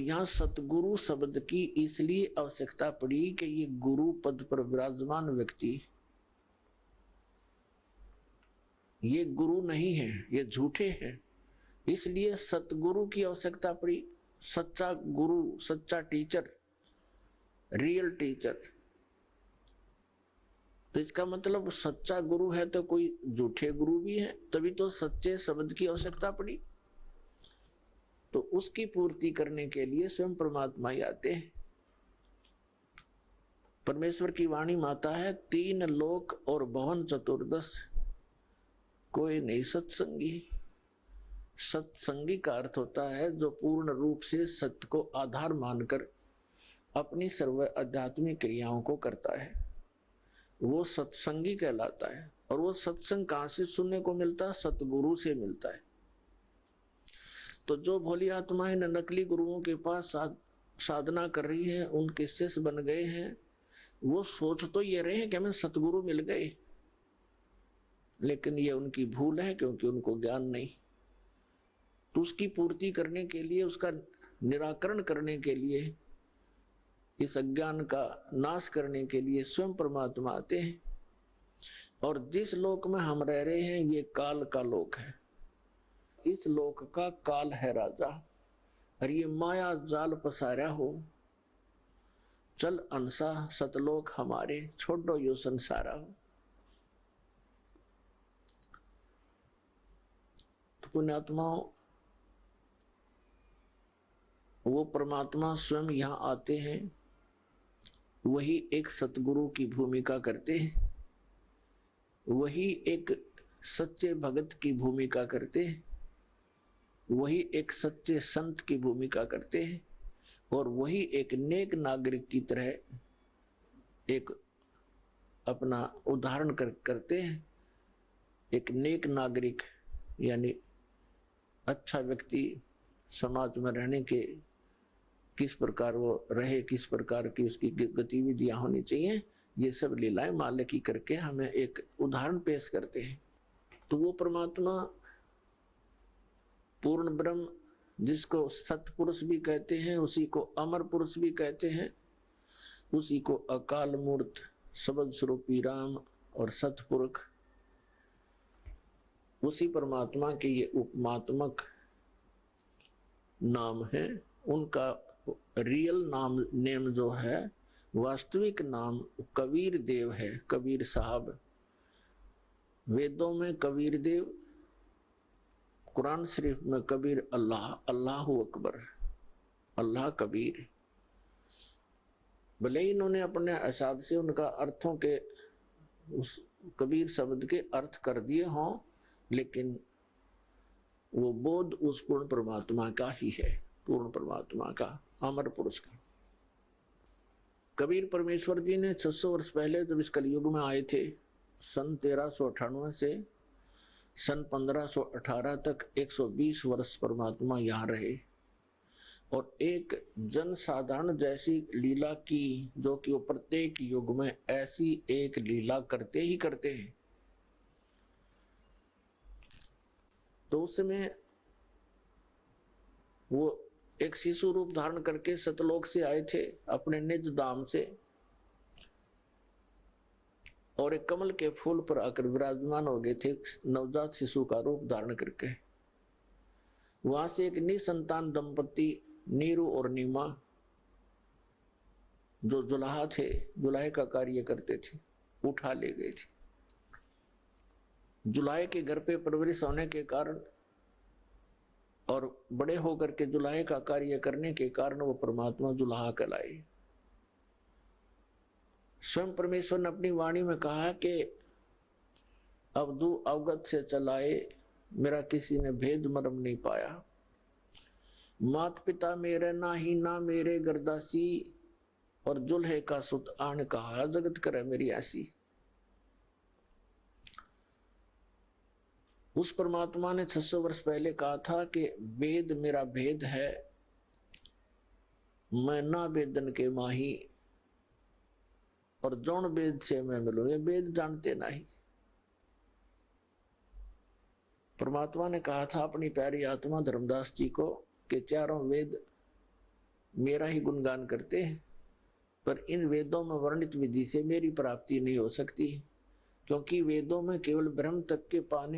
यहां सतगुरु शब्द की इसलिए आवश्यकता पड़ी कि ये गुरु पद पर विराजमान व्यक्ति ये गुरु नहीं है, ये झूठे हैं, इसलिए सतगुरु की आवश्यकता पड़ी। सच्चा गुरु, सच्चा टीचर, रियल टीचर। तो इसका मतलब सच्चा गुरु है तो कोई झूठे गुरु भी है, तभी तो सच्चे शब्द की आवश्यकता पड़ी। तो उसकी पूर्ति करने के लिए स्वयं परमात्मा ही आते हैं। परमेश्वर की वाणी माता है, 3 लोक और भवन चतुर्दश कोई नहीं सत्संगी। सत्संगी का अर्थ होता है जो पूर्ण रूप से सत्य को आधार मानकर अपनी सर्व आध्यात्मिक क्रियाओं को करता है, वो सत्संगी कहलाता है। और वो सत्संग कहां से सुनने को मिलता है? सतगुरु से मिलता है। तो जो भोली आत्माएं नकली गुरुओं के पास साधना कर रही हैं, उनके शिष्य बन गए हैं, वो सोच तो ये रहे हैं कि हमें सतगुरु मिल गए, लेकिन ये उनकी भूल है, क्योंकि उनको ज्ञान नहीं। तो उसकी पूर्ति करने के लिए, उसका निराकरण करने के लिए, इस अज्ञान का नाश करने के लिए स्वयं परमात्मा आते हैं। और जिस लोक में हम रह रहे हैं ये काल का लोक है, इस लोक का काल है राजा, और ये माया जाल पसारा हो, चल अंसा सतलोक हमारे, छोड़ो यो संसारा हो। तो पुण्यात्माओं, वो परमात्मा स्वयं यहां आते हैं, वही एक सतगुरु की भूमिका करते हैं, वही एक सच्चे भगत की भूमिका करते हैं, वही एक सच्चे संत की भूमिका करते हैं, और वही एक नेक नागरिक की तरह एक अपना उदाहरण करते हैं। एक नेक नागरिक यानी अच्छा व्यक्ति समाज में रहने के किस प्रकार वो रहे, किस प्रकार की उसकी गतिविधियां होनी चाहिए, ये सब लीलाएं माल्य की करके हमें एक उदाहरण पेश करते हैं। तो वो परमात्मा पूर्ण ब्रह्म, जिसको सतपुरुष भी कहते हैं, उसी को अमर पुरुष भी कहते हैं, उसी को अकाल मूर्त, सबद स्वरूपी राम और सतपुरुष, उसी परमात्मा के ये उपमात्मक नाम है। उनका रियल नेम जो है, वास्तविक नाम कबीर देव है, कबीर साहब। वेदों में कबीर देव, कुरान शरीफ में कबीर अल्लाह, अल्लाहु अकबर, अल्लाह कबीर। भले ही इन्होंने अपने हिसाब से उनका अर्थों के उस कबीर शब्द के अर्थ कर दिए हों, लेकिन वो बोध उस पूर्ण परमात्मा का ही है, पूर्ण परमात्मा का, अमर पुरुष का। कबीर परमेश्वर जी ने 600 वर्ष पहले जब इस कलयुग में आए थे, सन 1398 से सन 1518 तक 120 वर्ष परमात्मा यहां रहे, और एक जन साधारण जैसी लीला की, जो कि वो प्रत्येक युग में ऐसी एक लीला करते ही करते हैं। तो उस समय वो एक शिशु रूप धारण करके सतलोक से आए थे अपने निज धाम से, और एक कमल के फूल पर आकर विराजमान हो गए थे, नवजात शिशु का रूप धारण करके। वहां से एक निसंतान दंपति नीरू और नीमा, जो जुलाहा थे, जुलाहे का कार्य करते थे, उठा ले गए थे। जुलाहे के घर पे परवरिश होने के कारण और बड़े होकर के जुलाहे का कार्य करने के कारण वो परमात्मा जुलाहा कहलाए। स्वयं परमेश्वर ने अपनी वाणी में कहा कि अवधू अवगत से चलाए, मेरा किसी ने भेद मर्म नहीं पाया। मात पिता मेरे ना ही ना मेरे गर्दासी, और जुल्हे का सुत आन कहा, जगत करे मेरी ऐसी। उस परमात्मा ने 600 वर्ष पहले कहा था कि वेद मेरा भेद है, मैं ना वेदन के माही, और जौन वेद से मैं मिलूं, ये वेद जानते नहीं। परमात्मा ने कहा था अपनी प्यारी आत्मा धर्मदास जी को कि चारों वेद मेरा ही गुणगान करते हैं, पर इन वेदों में वर्णित विधि से मेरी प्राप्ति नहीं हो सकती, क्योंकि वेदों में केवल ब्रह्म तक के पाने